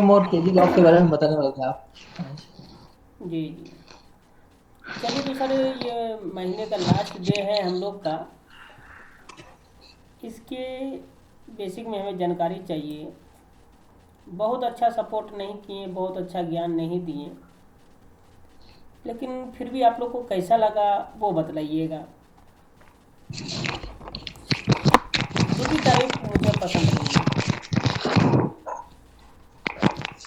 कम और तेजी लॉक के बारे में बताने वाले थे आप। जी जी। चलिए तो सर, ये महीने का लास्ट डे है हम लोग का। इसके बेसिक में हमें जानकारी चाहिए। बहुत अच्छा सपोर्ट नहीं किए, बहुत अच्छा ज्ञान नहीं दिए, लेकिन फिर भी आप लोग को कैसा लगा वो बतलाइएगा। खुद की तारीफ मुझे पसंद नहीं है।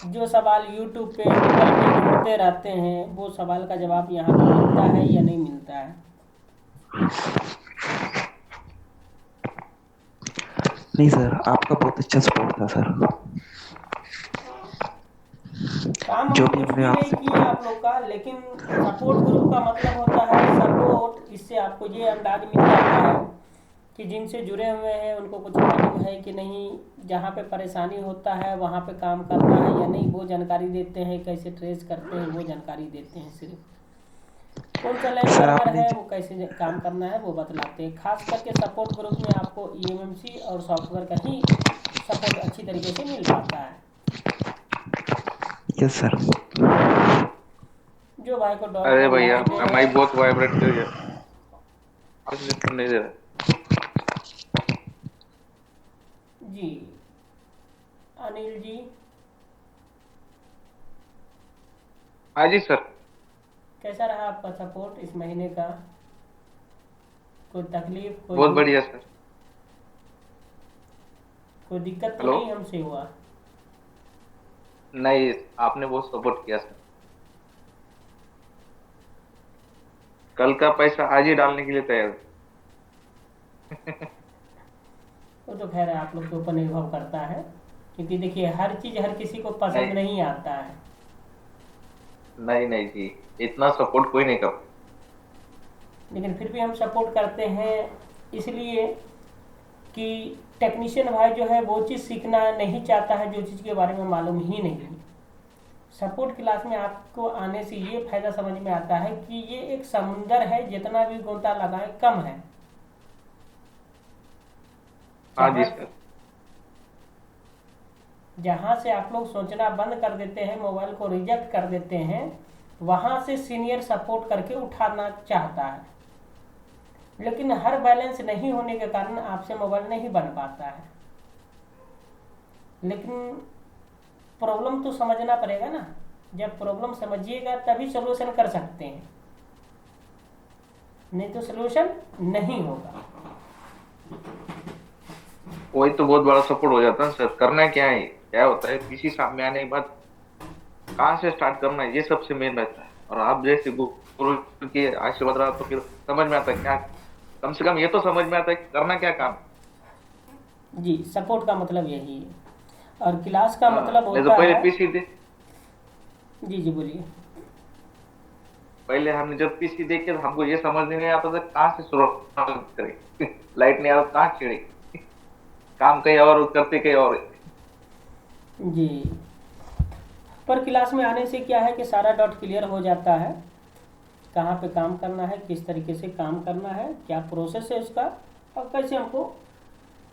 जो सवाल यूट्यूब पे गूगल पे ढूंढते रहते हैं वो सवाल का जवाब यहाँ पे मिलता है या नहीं मिलता है। नहीं सर, आपका बहुत अच्छा सपोर्ट था सर। काम जो हम भी कुछ हमने भी नहीं आपसे किए आप लोग का, लेकिन सपोर्ट ग्रुप का मतलब होता है सपोर्ट। इससे आपको ये अंदाज मिल जाता है कि जिनसे जुड़े हुए हैं उनको कुछ मालूम है कि नहीं, जहाँ पे परेशानी होता है वहाँ पे काम करना है या नहीं वो जानकारी देते हैं, कैसे ट्रेस करते हैं वो जानकारी देते हैं। सिर्फ कौन सा लाइन सर गड़बड़ आपने है वो कैसे काम करना है वो बतलाते हैं। खास करके सपोर्ट ग्रुप में आपको ईएमएमसी और सॉफ्टवेयर का ही सपोर्ट अच्छी तरीके से मिल पाता है। Yes sir. जो भाई को डॉट अरे का भैया, लास्ट डे है। माइक बहुत वाइब्रेट कर रही है। आज सुन नहीं दे रहा। जी अनिल जी, हाँ जी सर। कैसा रहा आपका सपोर्ट इस महीने का? कोई तकलीफ, कोई बहुत दुख, बढ़िया सर। कोई दिक्कत तो हेलो। नहीं हमसे हुआ? नहीं, आपने बहुत सपोर्ट किया सर। कल का पैसा आज ही डालने के लिए तैयार हूं। वो तो खैर आप लोग के ऊपर निर्भर करता है, क्योंकि देखिए हर चीज़ हर किसी को पसंद नहीं नहीं आता है। नहीं नहीं जी, इतना सपोर्ट कोई नहीं कर। लेकिन फिर भी हम सपोर्ट करते हैं, इसलिए कि टेक्नीशियन भाई जो है वो चीज़ सीखना नहीं चाहता है जो चीज़ के बारे में मालूम ही नहीं है। सपोर्ट क्लास में आपको आने से ये फायदा समझ में आता है कि ये एक समुंदर है, जितना भी गोता लगाए कम है। हाँ जी जहाँ सर। जहाँ से आप लोग सोचना बंद कर देते हैं, मोबाइल को रिजेक्ट कर देते हैं, वहाँ से सीनियर सपोर्ट करके उठाना चाहता है। लेकिन हर बैलेंस नहीं होने के कारण आपसे मोबाइल नहीं बन पाता है। लेकिन प्रॉब्लम तो समझना पड़ेगा ना। जब प्रॉब्लम समझिएगा तभी सोल्यूशन कर सकते हैं, नहीं तो सोल्यूशन नहीं होगा। वही तो बहुत बड़ा सपोर्ट हो जाता है सर। करना क्या है, क्या होता है, किसी सामने आने के बाद कहाँ से स्टार्ट करना है, ये सबसे मेन रहता है। और आप जैसे गुरु के आशीर्वाद रहा तो फिर समझ में आता है क्या, कम से कम ये तो समझ में आता है कि करना क्या काम। जी, सपोर्ट का मतलब यही है। और क्लास का हाँ, मतलब नहीं तो होता पहले है। पीसी दे। जी जी बोलिए। पहले हमने जब पीसी देखे तो हमको ये समझ नहीं आता था कहाँ से शुरुआत करें। लाइट नहीं आ रहा तो कहाँ छेड़े। काम कहीं और करते कहीं और। जी, पर क्लास में आने से क्या है कि सारा डाउट क्लियर हो जाता है। कहाँ पे काम करना है, किस तरीके से काम करना है, क्या प्रोसेस है उसका, और कैसे हमको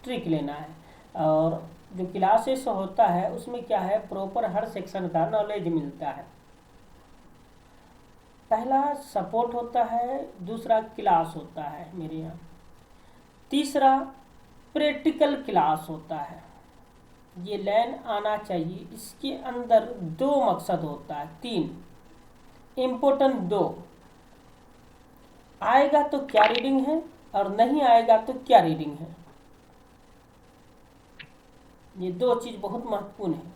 ट्रिक लेना है। और जो क्लासेस होता है उसमें क्या है, प्रॉपर हर सेक्शन का नॉलेज मिलता है। पहला सपोर्ट होता है, दूसरा क्लास होता है मेरे यहाँ, तीसरा प्रैक्टिकल क्लास होता है। ये लाइन आना चाहिए। इसके अंदर दो मकसद होता है, तीन इम्पोर्टेंट। दो आएगा तो क्या रीडिंग है, और नहीं आएगा तो क्या रीडिंग है। ये दो चीज़ बहुत महत्वपूर्ण है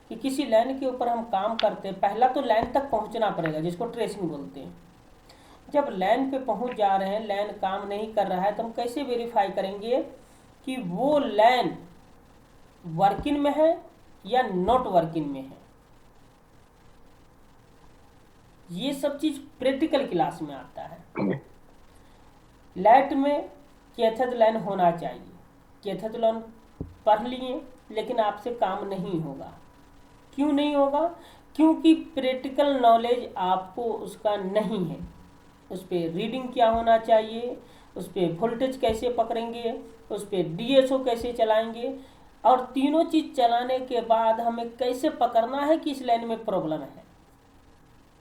कि किसी लाइन के ऊपर हम काम करते हैं। पहला तो लाइन तक पहुंचना पड़ेगा, जिसको ट्रेसिंग बोलते हैं। जब लाइन पे पहुंच जा रहे हैं, लाइन काम नहीं कर रहा है, तो हम कैसे वेरीफाई करेंगे कि वो लाइन वर्किंग में है या नॉट वर्किंग में है। ये सब चीज़ प्रैक्टिकल क्लास में आता है। लाइट में कैथोड लाइन होना चाहिए। कैथोड लाइन पढ़ लिए लेकिन आपसे काम नहीं होगा। क्यों नहीं होगा? क्योंकि प्रैक्टिकल नॉलेज आपको उसका नहीं है। उस पर रीडिंग क्या होना चाहिए, उस पर वोल्टेज कैसे पकड़ेंगे, उस पर डीएसओ कैसे चलाएंगे, और तीनों चीज चलाने के बाद हमें कैसे पकड़ना है कि इस लाइन में प्रॉब्लम है,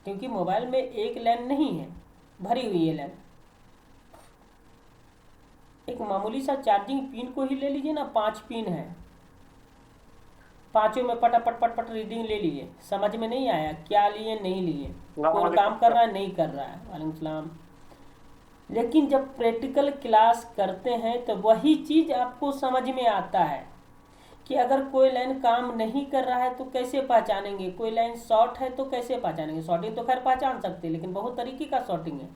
क्योंकि मोबाइल में एक लाइन नहीं है, भरी हुई है लाइन। एक मामूली सा चार्जिंग पिन को ही ले लीजिए ना, 5 पिन है, पांचों में पटापट पट रीडिंग ले लीजिए, समझ में नहीं आया क्या लिए नहीं लिए, कौन काम कर रहा है नहीं कर रहा है। वालेकुम सलाम। लेकिन जब प्रैक्टिकल क्लास करते हैं तो वही चीज आपको समझ में आता है कि अगर कोई लाइन काम नहीं कर रहा है तो कैसे पहचानेंगे, कोई लाइन शॉर्ट है तो कैसे पहचानेंगे। शॉर्टिंग तो खैर पहचान सकते हैं, लेकिन बहुत तरीके का शॉर्टिंग है।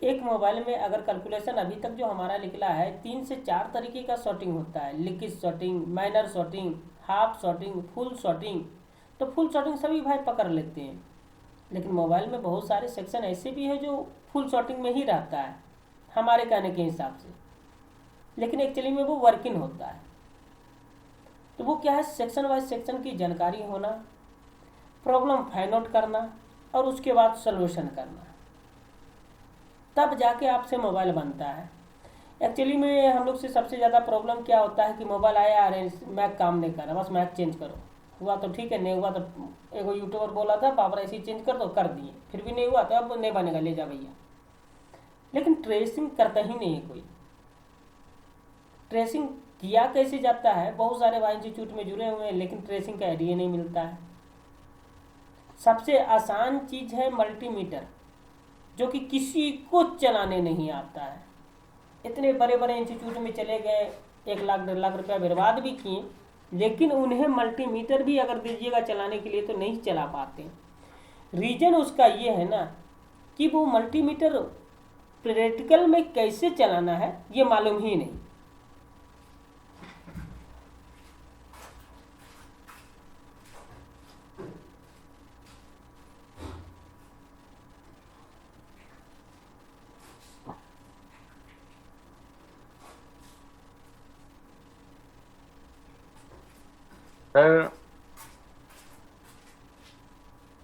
एक मोबाइल में अगर कैलकुलेशन अभी तक जो हमारा निकला है 3 से 4 तरीके का शॉर्टिंग होता है, liquid shorting, minor shorting, half shorting, full shorting. तो फुल शॉर्टिंग सभी भाई पकड़ लेते हैं, लेकिन मोबाइल में बहुत सारे सेक्शन ऐसे भी है जो फुल शॉर्टिंग में ही रहता है हमारे कहने के हिसाब से, लेकिन एक्चुअली में वो वर्किंग होता है। तो वो क्या है, सेक्शन वाइज सेक्शन की जानकारी होना, प्रॉब्लम फाइंड आउट करना और उसके बाद सॉल्यूशन करना, तब जाके आपसे मोबाइल बनता है। एक्चुअली में हम लोग से सबसे ज़्यादा प्रॉब्लम क्या होता है कि मोबाइल आया, अरे मैक काम नहीं कर रहा, बस मैक चेंज करो, हुआ तो ठीक है, नहीं हुआ तो एगो यूट्यूबर बोला था पावर ऐसी चेंज कर दो, कर दिए, फिर भी नहीं हुआ तो अब नहीं बनेगा, ले जा भैया। लेकिन ट्रेसिंग करता ही नहीं है कोई। ट्रेसिंग किया कैसे जाता है, बहुत सारे भाई इंस्टीट्यूट में जुड़े हुए हैं, लेकिन ट्रेसिंग का आइडिया नहीं मिलता है। सबसे आसान चीज़ है मल्टीमीटर, जो कि किसी को चलाने नहीं आता है। इतने बड़े बड़े इंस्टीट्यूट में चले गए, 1 लाख 1.5 लाख रुपया बर्बाद भी किए, लेकिन उन्हें मल्टीमीटर भी अगर दीजिएगा चलाने के लिए तो नहीं चला पाते। रीजन उसका ये है ना कि वो मल्टीमीटर प्रैक्टिकल में कैसे चलाना है ये मालूम ही नहीं। Sir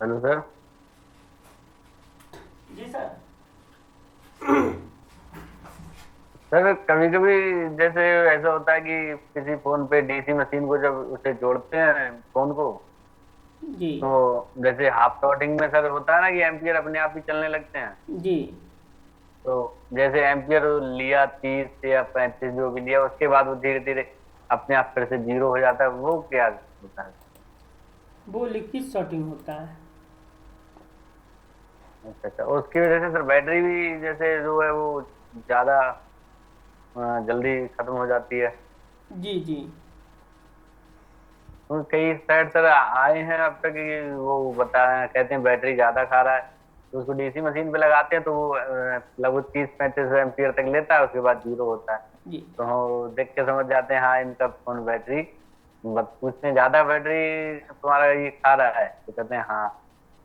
hello sir. जी सर। सर कभी कभी जैसे ऐसा होता है कि किसी फोन पे डीसी मशीन को जब उसे जोड़ते हैं फोन को, जी तो जैसे हाफ शॉर्टिंग में सर होता है ना कि एम्पियर अपने आप ही चलने लगते हैं। जी। तो जैसे एम्पियर लिया 30 या 35 जो भी लिया, उसके बाद वो धीरे धीरे अपने आप फिर से 0 हो जाता है, वो क्या होता है? वो लिक्विड शॉर्टिंग होता है। अच्छा, उसकी वजह से सर बैटरी भी जैसे जो है वो ज्यादा जल्दी खत्म हो जाती है। जी जी। तो कई साइड सर आए हैं अब तक कि वो कहते हैं बैटरी ज्यादा खा रहा है, तो उसको डीसी मशीन पे लगाते हैं तो वो लगभग 30-35 एम्पियर तक लेता है, उसके बाद 0 होता है। जी तो हम देख के समझ जाते हैं हाँ इनका फोन बैटरी पूछते हैं ज्यादा बैटरी तुम्हारा ये खा रहा है, तो कहते हैं हाँ।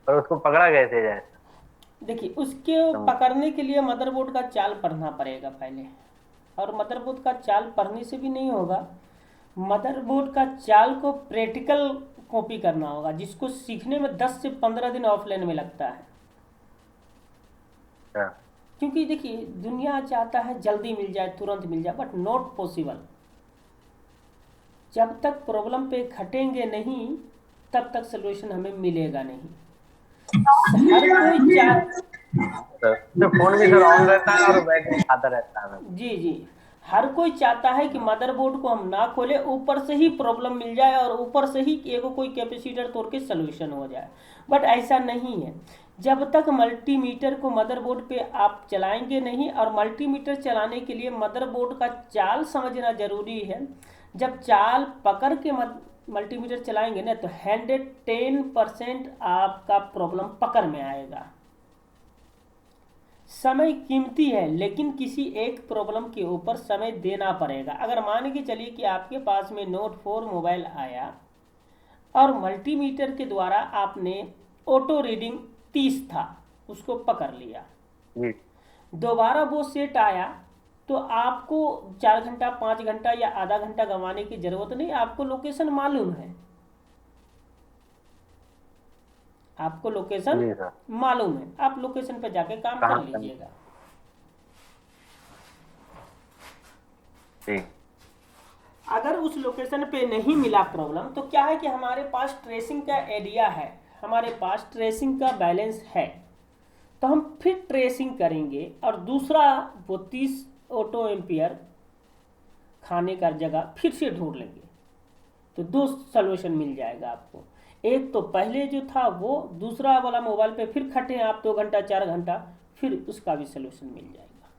पर उसको पकड़ा कैसे जाए? देखिए, उसके पकड़ने के लिए मदरबोर्ड का चाल पढ़ना पड़ेगा पहले, और मदरबोर्ड का चाल पढ़ने से भी नहीं होगा। मदरबोर्ड का चाल को प्रैक्टिकल कॉपी करना होगा, जिसको सीखने में 10 से 15 दिन ऑफलाइन में लगता है। क्योंकि देखिए, दुनिया चाहता है जल्दी मिल जाए, तुरंत मिल जाए, बट नॉट पॉसिबल। जब तक प्रॉब्लम पे खटेंगे नहीं तब तक सोल्यूशन हमें मिलेगा नहीं। हर कोई तो फोन भी सर ऑन रहता है और बैटरी खाता रहता है। जी जी, हर कोई चाहता है कि मदरबोर्ड को हम ना खोले, ऊपर से ही प्रॉब्लम मिल जाए और ऊपर से ही एगो कोई कैपेसिटर तोड़ के सोल्यूशन हो जाए, बट ऐसा नहीं है। जब तक मल्टीमीटर को मदरबोर्ड पे आप चलाएंगे नहीं, और मल्टीमीटर चलाने के लिए मदरबोर्ड का चाल समझना जरूरी है। जब चाल पकड़ के मल्टीमीटर चलाएंगे ना तो 110% आपका प्रॉब्लम पकड़ में आएगा। समय कीमती है, लेकिन किसी एक प्रॉब्लम के ऊपर समय देना पड़ेगा। अगर मान के चलिए कि आपके पास में नोट 4 मोबाइल आया और मल्टीमीटर के द्वारा आपने ऑटो रीडिंग 30 था, उसको पकड़ लिया, दोबारा वो सेट आया, तो आपको 4 घंटा 5 घंटा या आधा घंटा गंवाने की जरूरत नहीं। आपको लोकेशन मालूम है, आपको लोकेशन मालूम है, आप लोकेशन पे जाके काम कर लीजिएगा। अगर उस लोकेशन पे नहीं मिला प्रॉब्लम तो क्या है कि हमारे पास ट्रेसिंग का एरिया है, हमारे पास ट्रेसिंग का बैलेंस है, तो हम फिर ट्रेसिंग करेंगे और दूसरा वो 30 ऑटो एम्पियर खाने का जगह फिर से ढूंढ लेंगे। तो दो सॉल्यूशन मिल जाएगा आपको। एक तो पहले जो था वो, दूसरा वाला मोबाइल पे फिर खटे आप 2 घंटा 4 घंटा, फिर उसका भी सॉल्यूशन मिल जाएगा।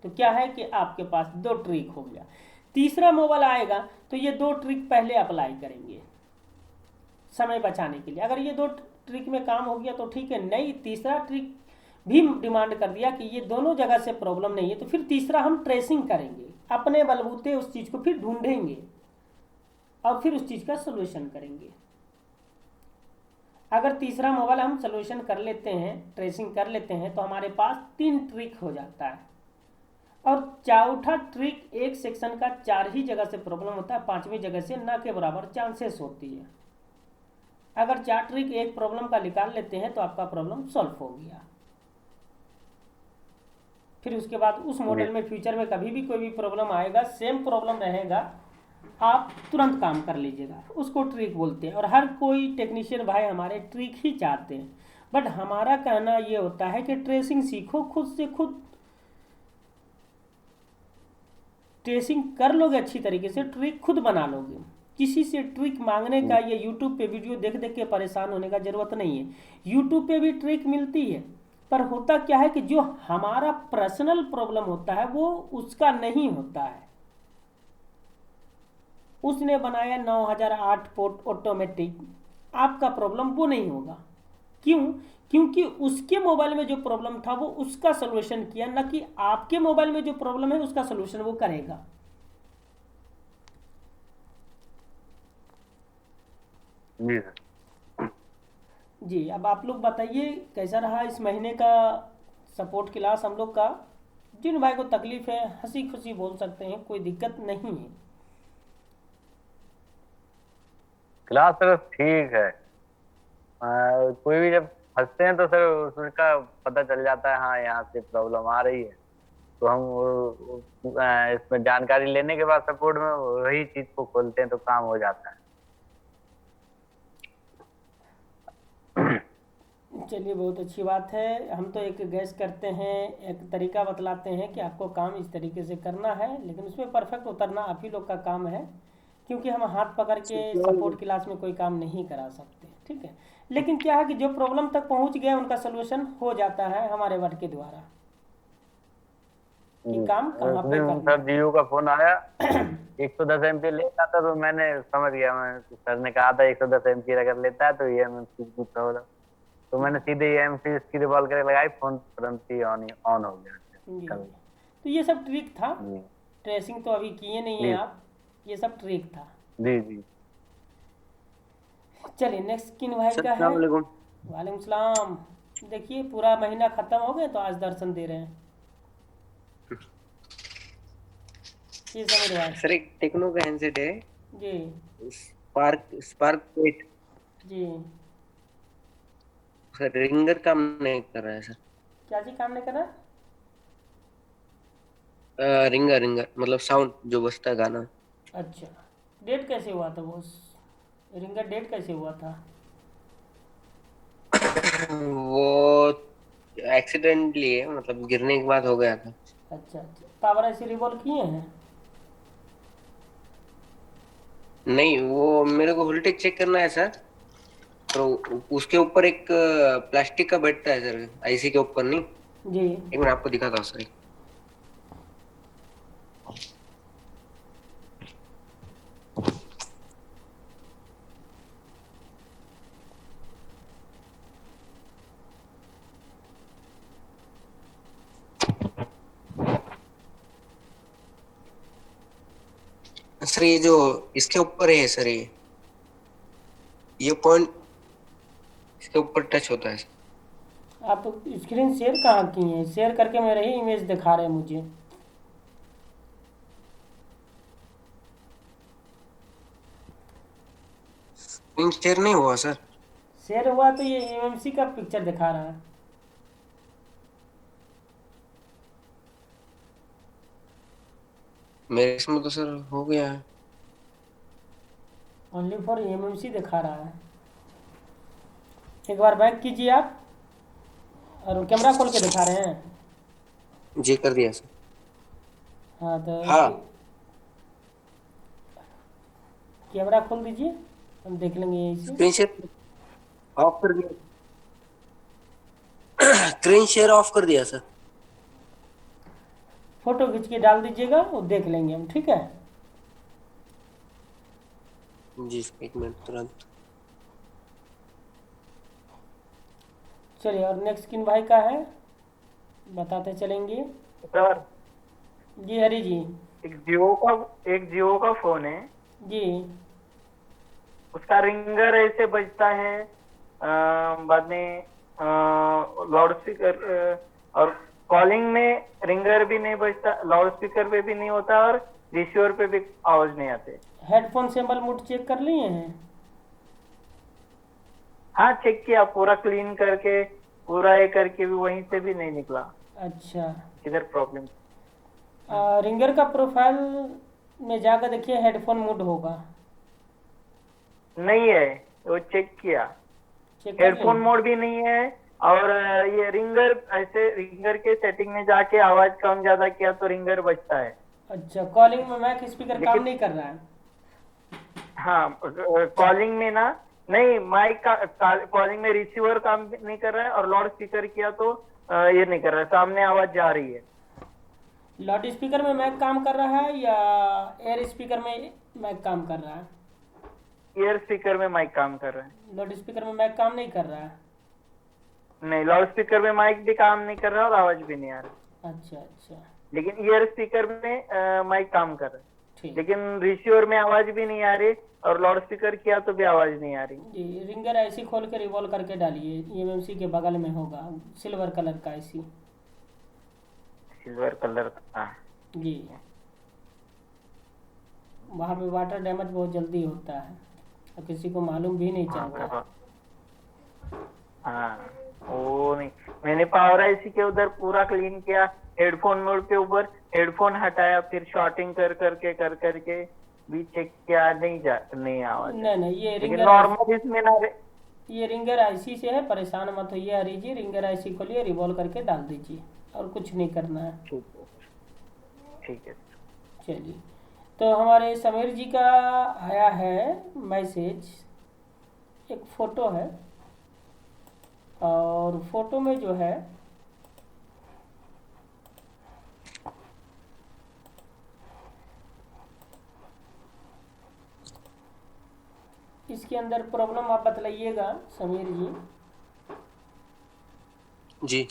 तो क्या है कि आपके पास 2 ट्रिक हो गया। तीसरा मोबाइल आएगा तो ये 2 ट्रिक पहले अप्लाई करेंगे समय बचाने के लिए। अगर ये 2 ट्रिक में काम हो गया तो ठीक है, नहीं तीसरा ट्रिक भी डिमांड कर दिया कि ये दोनों जगह से प्रॉब्लम नहीं है, तो फिर तीसरा हम ट्रेसिंग करेंगे, अपने बलबूते उस चीज़ को फिर ढूंढेंगे और फिर उस चीज़ का सोल्यूशन करेंगे। अगर तीसरा मोबाइल हम सोल्यूशन कर लेते हैं, ट्रेसिंग कर लेते हैं, तो हमारे पास 3 ट्रिक हो जाता है। और चौथा ट्रिक, एक सेक्शन का 4 ही जगह से प्रॉब्लम होता है, 5वीं जगह से ना के बराबर चांसेस होती है। अगर 4 ट्रिक एक प्रॉब्लम का निकाल लेते हैं तो आपका प्रॉब्लम सॉल्व हो गया। फिर उसके बाद उस मॉडल में फ्यूचर में कभी भी कोई भी प्रॉब्लम आएगा, सेम प्रॉब्लम रहेगा, आप तुरंत काम कर लीजिएगा, उसको ट्रिक बोलते हैं। और हर कोई टेक्नीशियन भाई हमारे ट्रिक ही चाहते हैं, बट हमारा कहना ये होता है कि ट्रेसिंग सीखो, खुद से खुद ट्रेसिंग कर लोगे अच्छी तरीके से, ट्रिक खुद बना लोगे। किसी से ट्रिक मांगने का, ये यूट्यूब पे वीडियो देख देख के परेशान होने का ज़रूरत नहीं है। यूट्यूब पे भी ट्रिक मिलती है, पर होता क्या है कि जो हमारा पर्सनल प्रॉब्लम होता है वो उसका नहीं होता है। उसने बनाया 9008 पोर्ट ऑटोमेटिक, आपका प्रॉब्लम वो नहीं होगा। क्यों? क्योंकि उसके मोबाइल में जो प्रॉब्लम था वो उसका सोल्यूशन किया, ना कि आपके मोबाइल में जो प्रॉब्लम है उसका सोल्यूशन वो करेगा। जी सर। जी, अब आप लोग बताइए कैसा रहा इस महीने का सपोर्ट क्लास हम लोग का। जिन भाई को तकलीफ है हंसी खुशी बोल सकते हैं, कोई दिक्कत नहीं है। क्लास सर ठीक है। कोई भी जब फंसते हैं तो सर उसका पता चल जाता है, हाँ यहाँ से प्रॉब्लम आ रही है, तो हम इसमें जानकारी लेने के बाद सपोर्ट में वही चीज को खोलते हैं तो काम हो जाता है। चलिए, बहुत अच्छी बात है। हम तो एक गैस करते हैं, एक तरीका बतलाते हैं कि आपको काम इस तरीके से करना है, लेकिन उसमें परफेक्ट उतरना आप ही लोग का काम है, क्योंकि हम हाथ पकड़ के सपोर्ट क्लास में कोई काम नहीं करा सकते, ठीक है। लेकिन क्या है कि जो प्रॉब्लम तक पहुंच गए उनका सोल्यूशन हो जाता है हमारे वर्ड के द्वारा, कि काम कहाँ पे करना सर जियो का फोन आया 110 एमपीयर लेता था, तो मैंने समझ गया, मैं सर ने कहा था 110 एमपीयर अगर लेता है तो ये प्रॉब्लम, तो मैंने सीधे EMC इसकी रिवॉल्व करके लगाई, फोन तुरंत ही ऑन हो गया। जी। तो ये सब ट्रिक था, ट्रेसिंग तो अभी किए नहीं है आप, ये सब ट्रिक था। जी जी। चलिए नेक्स्ट किन भाई का है। वालेकुम सलाम। देखिए पूरा महीना खत्म हो गया तो आज दर्शन दे रहे हैं। ये समझ भाई। सर एक टेक्नो का हैंडसेट है जी स्पार्क 8 जी। सर, रिंगर काम नहीं कर रहा है सर। क्या चीज काम नहीं कर रहा? रिंगर मतलब साउंड जो बजता है गाना। अच्छा, डेट कैसे हुआ था वो रिंगर, डेट कैसे हुआ था? वो एक्सीडेंटली है, मतलब गिरने के बाद हो गया था। अच्छा अच्छा, पावर ऐसे रिवॉल्व किए हैं? नहीं, वो मेरे को वोल्टेज चेक करना है सर, तो उसके ऊपर एक प्लास्टिक का बैठता है सर, आईसी के ऊपर नहीं। जी। एक मिनट आपको दिखाता हूँ सर। सर ये जो इसके ऊपर है सर, ये पॉइंट इसके ऊपर टच होता है। आप स्क्रीन शेयर कहाँ की हैं? शेयर करके मेरे ही इमेज दिखा रहे हैं मुझे। शेयर नहीं हुआ सर। शेयर हुआ तो ये एमएमसी का पिक्चर दिखा रहा है। मेरे इसमें तो सर हो गया है। ओनली फॉर एमएमसी दिखा रहा है। एक बार बैक कीजिए आप, और कैमरा खोल के दिखा रहे हैं। जी कर दिया सर। हाँ तो हाँ। कैमरा खोल दीजिए, हम देख लेंगे यहीं से। स्क्रीन शेयर ऑफ कर दिया। स्क्रीन शेयर ऑफ कर दिया सर। फोटो खींच के डाल दीजिएगा, वो देख लेंगे हम, ठीक है। जी एक मिनट तुरंत। चलिए, और नेक्स्ट किन भाई का है बताते चलेंगे। सर जी हरी जी। एक जियो का फोन है, जी उसका रिंगर ऐसे बजता है, बाद में लाउड स्पीकर, और कॉलिंग में रिंगर भी नहीं बजता, लाउड स्पीकर पे भी नहीं होता, और रिसीवर पे भी आवाज नहीं आते। हेडफोन सैंपल मोड चेक कर लिए हैं। हाँ चेक किया, पूरा क्लीन करके, पूरा ये करके भी वहीं से भी नहीं निकला। अच्छा, किधर प्रॉब्लम? रिंगर का प्रोफाइल में जाकर देखिए, हेडफोन मोड होगा। नहीं है, वो चेक किया, चेक कर हेडफोन लें। मोड भी नहीं है, और ये रिंगर, ऐसे रिंगर के सेटिंग में जाके आवाज कम ज्यादा किया तो रिंगर बजता है। अच्छा, कॉलिंग में मैक स्पीकर काम लेकिन- नहीं कर रहा है। हाँ कॉलिंग में ना, नहीं माइक का कॉलिंग में रिसीवर काम नहीं कर रहा है, और लाउड स्पीकर किया तो ये नहीं कर रहा है, सामने आवाज जा रही है। लाउड स्पीकर में मैक काम कर रहा है या एयर स्पीकर में मैक काम कर रहा है? ईयर स्पीकर में माइक काम कर रहा है। लाउड स्पीकर में मैक काम नहीं कर रहा है। नहीं, लाउड स्पीकर में माइक भी काम नहीं कर रहा और आवाज भी नहीं आ रही, अच्छा अच्छा, लेकिन ईयर स्पीकर में माइक काम कर रहा है। ठीक। लेकिन रिसीवर में आवाज भी नहीं आ रही, और लाउड स्पीकर किया तो भी आवाज नहीं आ रही। जी, रिंगर ऐसी खोल के रिवॉल्व करके डालिए, एमएमसी के बगल में होगा सिल्वर कलर का ऐसी। सिल्वर कलर का? जी, वहाँ पे वाटर डैमेज बहुत जल्दी होता है और किसी को मालूम भी नहीं चलता। हाँ वो नहीं, मैंने पावर आईसी के उधर पूरा क्लीन किया, हेडफोन मोड के ऊपर हेडफोन हटाया, फिर शॉर्टिंग कर करके भी चेक किया, नहीं आवाज। नहीं, ये लेकिन रिंगर नॉर्मल इसमें ना ये रिंगर आईसी से है, परेशान मत होइए हरी जी। रिंगर आईसी खोलिए, रिवॉल्व करके डाल दीजिए, और कुछ नहीं करना है। ठीक है। चलिए, तो हमारे समीर जी का आया है मैसेज, एक फ़ोटो है, और फोटो में जो है इसके अंदर प्रॉब्लम आप बतलाइएगा समीर जी। जी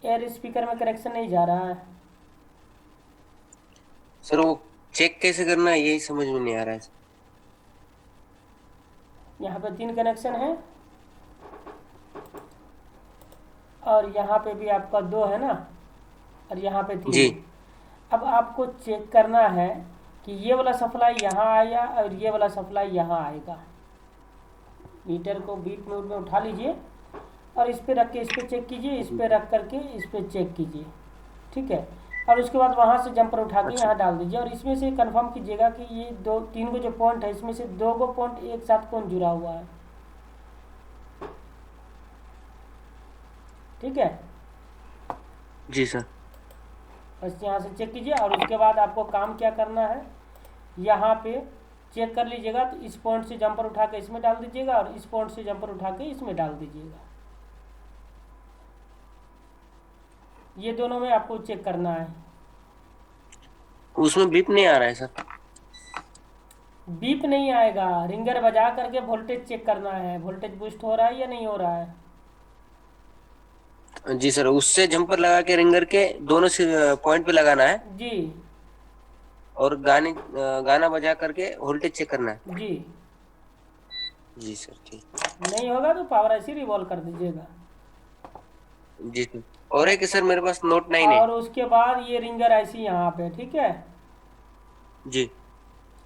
एयर स्पीकर में कनेक्शन नहीं जा रहा है। सर वो चेक कैसे करना है यही समझ में नहीं आ रहा है। यहाँ पे 3 कनेक्शन है, और यहाँ पे भी आपका 2 है ना, और यहाँ पे 3। जी। अब आपको चेक करना है कि ये वाला सप्लाई यहाँ आया और ये वाला सप्लाई यहाँ आएगा। मीटर को बीट मोड में उठा लीजिए, और इस पे रख के इस पे चेक कीजिए, इस पे रख करके इस पे चेक कीजिए, ठीक है। और उसके बाद वहाँ से जंपर उठा के यहाँ डाल दीजिए, और इसमें से कंफर्म कीजिएगा कि ये 2-3 को जो पॉइंट है, इसमें से 2 को पॉइंट एक साथ कौन जुड़ा हुआ है, ठीक है। जी सर। बस यहाँ से चेक कीजिए, और उसके बाद आपको काम क्या करना है, यहाँ पे चेक कर लीजिएगा, तो इस पॉइंट से जंपर उठा के इसमें डाल दीजिएगा, और इस पॉइंट से जंपर उठा के इसमें डाल दीजिएगा। ये दोनों में आपको चेक करना है। उसमें बीप नहीं आ रहा है सर। बीप नहीं आएगा, रिंगर बजा करके वोल्टेज चेक करना है, वोल्टेज बूस्ट हो रहा है या नहीं हो रहा है। जी सर, उससे जंपर लगा के रिंगर के दोनों से पॉइंट पे लगाना है जी और गाना बजा करके वोल्टेज चेक करना है। जी। जी सर ठीक। नहीं होगा तो पावर ऐसी रिवॉल्व कर दीजिएगा। जी सर। और एक सर मेरे पास नोट 9 है। और उसके बाद ये रिंगर ऐसी यहाँ पे, ठीक है। जी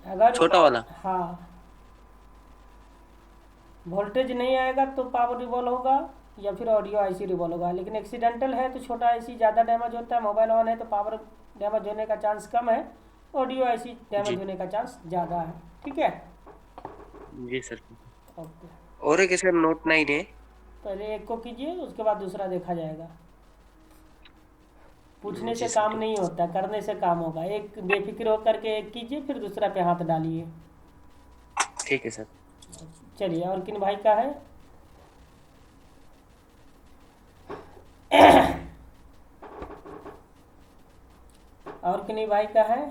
अगर छोटा वाला। हाँ, वोल्टेज नहीं आएगा तो पावर रिवॉल्व होगा, या फिर ऑडियो आईसी रिवॉल्व होगा। लेकिन एक्सीडेंटल है तो छोटा आईसी ज़्यादा डैमेज होता है, मोबाइल ऑन है तो पावर डैमेज होने का चांस कम है। ऑडियो ऐसी डैमेज होने का चांस ज़्यादा है। ठीक है, जी सर। ओके। और एक सर नोट 9 है। पहले एक को कीजिए, उसके बाद दूसरा देखा जाएगा। पूछने जी से सर काम ठीक। नहीं होता, करने से काम होगा। एक बेफिक्र होकर के एक कीजिए, फिर दूसरा पे हाथ डालिए। ठीक है सर। चलिए, और किन भाई का है? और किन्हीं भाई का है?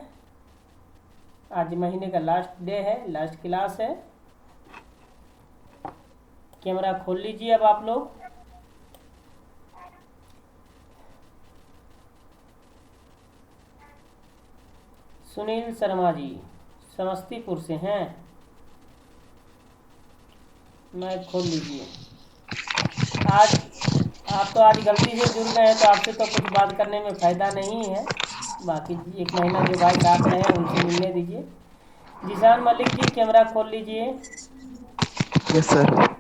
आज महीने का लास्ट डे है, लास्ट क्लास है। कैमरा खोल लीजिए अब आप लोग। सुनील शर्मा जी समस्तीपुर से हैं, मैच खोल लीजिए। आज आप तो आज गलती से जुड़ गए हैं, तो आपसे तो कुछ बात करने में फ़ायदा नहीं है। बाकी एक महीना जो भाई साथ रहे हैं उनसे मिलने दीजिए। जिशान मलिक जी कैमरा खोल लीजिए। Yes sir.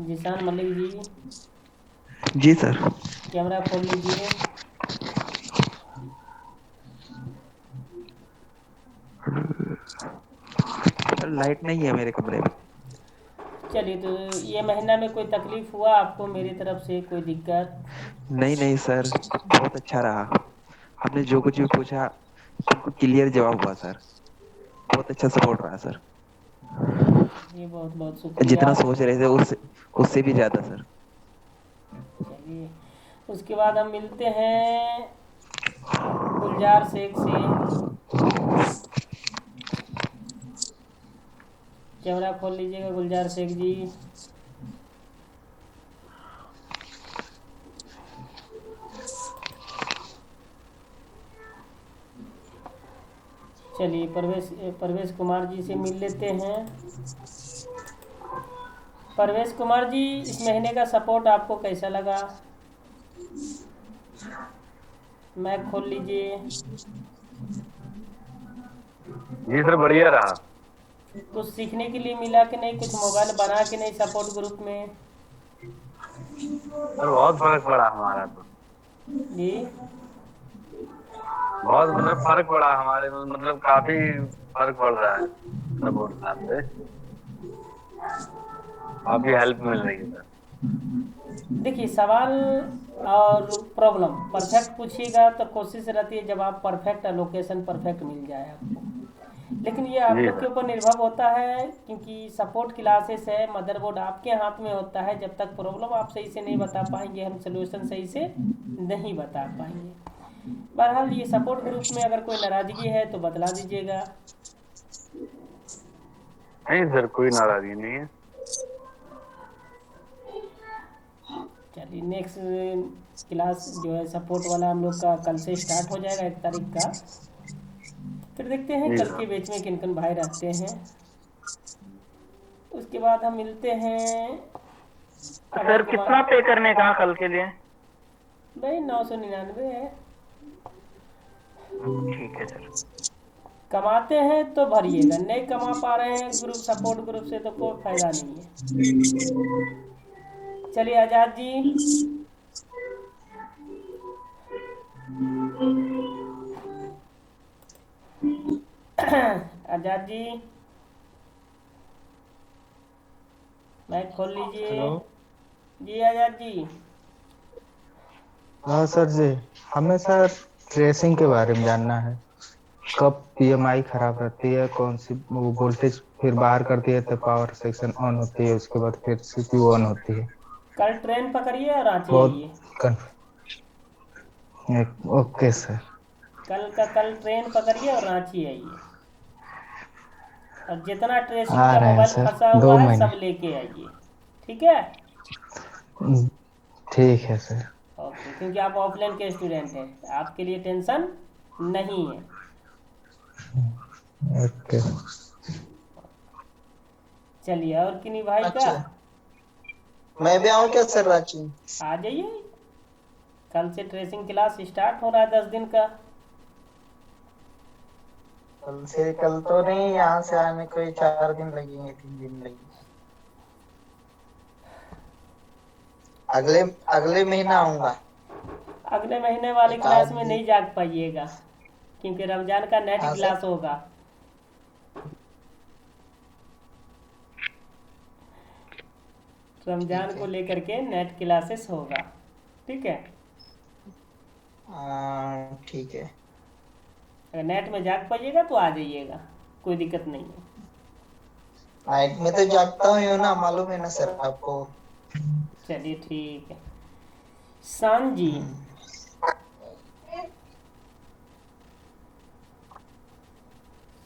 जिशान मलिक जी जी सर। कैमरा खोल लीजिए। लाइट नहीं है मेरे कमरे में। चलिए, तो ये महीना में कोई तकलीफ हुआ आपको मेरी तरफ से, कोई दिक्कत? नहीं नहीं सर, बहुत अच्छा रहा। हमने जो कुछ भी पूछा सबको क्लियर जवाब हुआ सर। बहुत अच्छा सपोर्ट रहा सर। जी बहुत बहुत शुक्रिया। जितना सोच रहे थे उससे उससे भी ज्यादा सर। चलिए, उसके बाद हम मिलते हैं गुलजार शेख से। कैमरा खोल लीजिएगा गुलजार शेख जी। चलिए, परवेश कुमार जी से मिल लेते हैं। परवेश कुमार जी, इस महीने का सपोर्ट आपको कैसा लगा? मैक खोल लीजिए। जी सर बढ़िया रहा। कुछ सीखने के लिए मिला कि नहीं? कुछ मोबाइल बना कि नहीं सपोर्ट ग्रुप में? सर बहुत फर्क पड़ा हमारा तो। जी बहुत मतलब फर्क पड़ा हमारे में, मतलब काफी फर्क पड़ रहा है सपोर्ट से। काफी हेल्प मिल रही है सर। देखिए, सवाल और प्रॉब्लम परफेक्ट पूछिएगा तो कोशिश रहती है जब आप परफेक्ट लोकेशन परफेक्ट मिल जाए आपको। लेकिन ये आप जी लोग के सर। ऊपर निर्भर होता है, क्योंकि सपोर्ट क्लासेस है, मदरबोर्ड आपके हाथ में होता है। जब तक प्रॉब्लम आप सही से नहीं बता पाएंगे, हम सोल्यूशन सही से नहीं बता पाएंगे। बहरहाल, ये सपोर्ट ग्रुप में अगर कोई नाराज़गी है तो बतला दीजिएगा। नहीं सर कोई नाराजगी नहीं है। चलिए, नेक्स्ट क्लास जो है सपोर्ट वाला हम लोग का कल से स्टार्ट हो जाएगा, 1 तारीख का। फिर देखते हैं जी कल सर। के बैच में किन किन भाई रहते हैं। उसके बाद हम मिलते हैं सर कितना पे करने का कल के लिए? भाई 999 है। ठीक है सर। कमाते हैं तो भरिएगा, नहीं कमा पा रहे हैं ग्रुप सपोर्ट ग्रुप से तो कोई फायदा नहीं है। चलिए आजाद जी। आजाद जी माइक खोल लीजिए। हेलो। जी आजाद जी। हाँ सर जी, हमें सर ट्रेसिंग के बारे में जानना है। कब पीएमआई खराब रहती है, कौन सी वो वोल्टेज फिर बाहर करती है तो पावर सेक्शन ऑन होती है, उसके बाद फिर सीपीयू ऑन होती है। कल ट्रेन पकड़िए और रांची बहुत आइए। Okay sir. कल ट्रेन पकड़िए और रांची आइए। और जितना ट्रेसिंग आ का रहे हैं मोबाइल सर, फंसा हुआ 2 है महीने। सब लेके आइए। ठीक है, ठीक है सर। ओके। क्योंकि आप ऑफलाइन के स्टूडेंट हैं, आपके लिए टेंशन नहीं है। ओके। चलिए, और किन्हीं भाई का? अच्छा, मैं भी आऊँ क्या सर रांची? आ जाइए, कल से ट्रेसिंग क्लास स्टार्ट हो रहा है 10 दिन का। कल से? कल तो नहीं, यहाँ से आने को ही 4 दिन लगेंगे, 3 दिन लगेंगे। अगले अगले महीना आऊंगा। अगले महीने वाली क्लास में नहीं जाग पाइएगा, क्योंकि रमजान का नेट हाँ, क्लास होगा। रमजान ठीक को है। लेकर के नेट क्लासेस होगा, ठीक है। ठीक है। अगर नेट में जाग पाइएगा तो आ जाइएगा, कोई दिक्कत नहीं है। नाइट में तो जागता हूँ ना, मालूम है ना सर आपको। चलिए ठीक है। शान जी,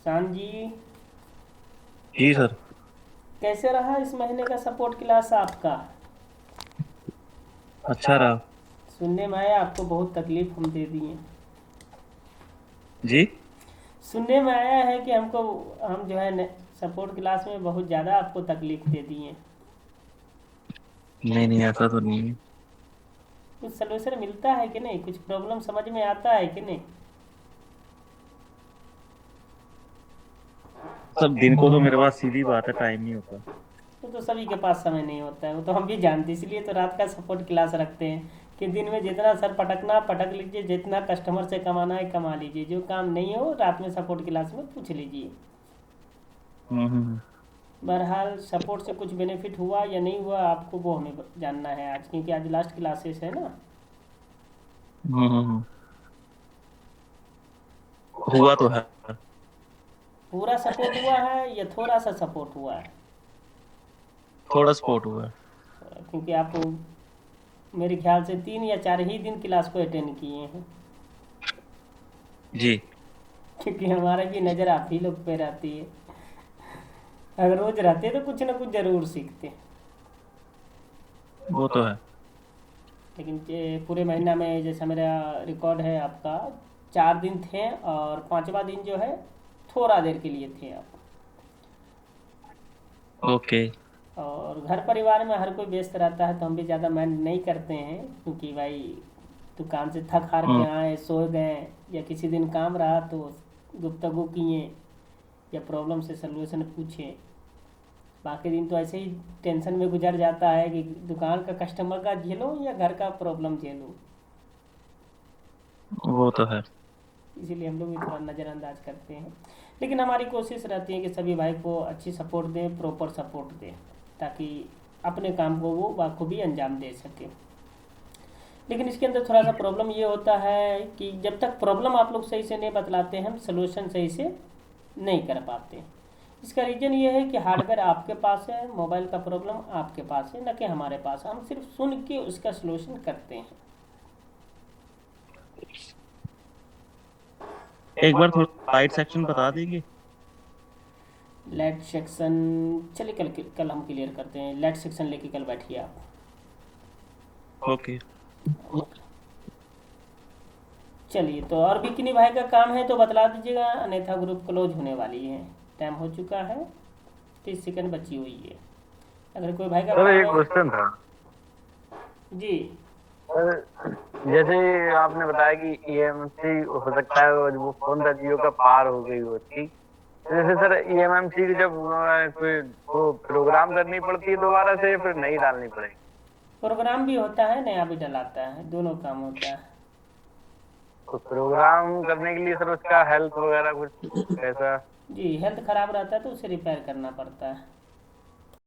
शान जी जी सर। कैसे रहा इस महीने का सपोर्ट क्लास आपका? अच्छा रहा। सुनने में आया आपको बहुत तकलीफ हम दे दिए। जी। सुनने में आया है कि हम जो है सपोर्ट क्लास में बहुत ज़्यादा आपको तकलीफ दे दिए। नहीं नहीं, ऐसा तो नहीं है। कुछ सलूशन मिलता है कि नहीं? कुछ प्रॉब्लम समझ में आता है कि नहीं? सब दिन को तो मेरे पास सीधी बात है टाइम नहीं होता। वो तो सभी के पास समय नहीं होता है, वो तो हम भी जानते हैं, इसलिए तो रात का सपोर्ट क्लास रखते हैं कि दिन में जितना सर पटकना पटक लीजिए, जितना कस्टमर से कमाना है कमा लीजिए, जो काम नहीं हो रात में सपोर्ट क्लास में पूछ लीजिए। हम्म। बहरहाल सपोर्ट से कुछ बेनिफिट हुआ या नहीं हुआ आपको वो हमें जानना है आज, क्योंकि आज लास्ट क्लासेस है ना। हम्म। हुआ तो है। पूरा सपोर्ट हुआ है या थोड़ा सा सपोर्ट हुआ है? थोड़ा सपोर्ट हुआ है। क्योंकि आप मेरे ख्याल से 3 या 4 ही दिन क्लास को अटेंड किए हैं, जी। क्योंकि हमारा भी नज़र आप ही लोग पे रहती है। अगर रोज रहते तो कुछ ना कुछ ज़रूर सीखते, वो तो है। लेकिन पूरे महीना में जैसा मेरा रिकॉर्ड है आपका 4 दिन थे और 5वां दिन जो है थोड़ा देर के लिए थे आप। ओके। और घर परिवार में हर कोई व्यस्त रहता है तो हम भी ज़्यादा माइंड नहीं करते हैं, क्योंकि भाई दुकान से थक हार के आए, सो गए, या किसी दिन काम रहा तो गुफ्तगू किए या प्रॉब्लम से सलूशन पूछे। बाकी दिन तो ऐसे ही टेंशन में गुजर जाता है कि दुकान का कस्टमर का झेलो या घर का प्रॉब्लम झेलो। वो तो है। इसीलिए हम लोग भी थोड़ा नज़रअंदाज करते हैं, लेकिन हमारी कोशिश रहती है कि सभी भाई को अच्छी सपोर्ट दें, प्रॉपर सपोर्ट दें, ताकि अपने काम को वो बाखूबी अंजाम दे सके। लेकिन इसके अंदर थोड़ा सा प्रॉब्लम ये होता है कि जब तक प्रॉब्लम आप लोग सही से नहीं बतलाते हैं हम सलूशन सही से नहीं कर पाते। इसका रीज़न ये है कि हार्डवेयर आपके पास है, मोबाइल का प्रॉब्लम आपके पास है, न कि हमारे पास। हम सिर्फ सुन के उसका सलूशन करते हैं। एक बार थोड़ा लाइट सेक्शन बता देंगे? लाइट सेक्शन चलिए कल हम क्लियर करते हैं। लाइट सेक्शन लेके कल बैठिए आप। ओके। चलिए, तो और भी किन्हीं भाई का काम है तो बतला दीजिएगा, अन्यथा ग्रुप क्लोज होने वाली है। टाइम हो चुका है, 30 सेकंड बची हुई है। अगर कोई भाई का सर काम एक है। क्वेश्चन था जी सर, जैसे आपने बताया कि ईएमसी हो सकता है वो फोन था जियो का पार हो गई हो, ठीक। जैसे सर ईएमसी की जब कोई वो प्रोग्राम करनी पड़ती है दोबारा से, फिर नहीं डालनी पड़ेगी? प्रोग्राम भी होता है, नया भी डलाता है, दोनों काम होता है। तो प्रोग्राम करने के लिए सर उसका हेल्थ वगैरह कुछ कैसा? जी, हेल्थ ख़राब रहता है तो उसे रिपेयर करना पड़ता है।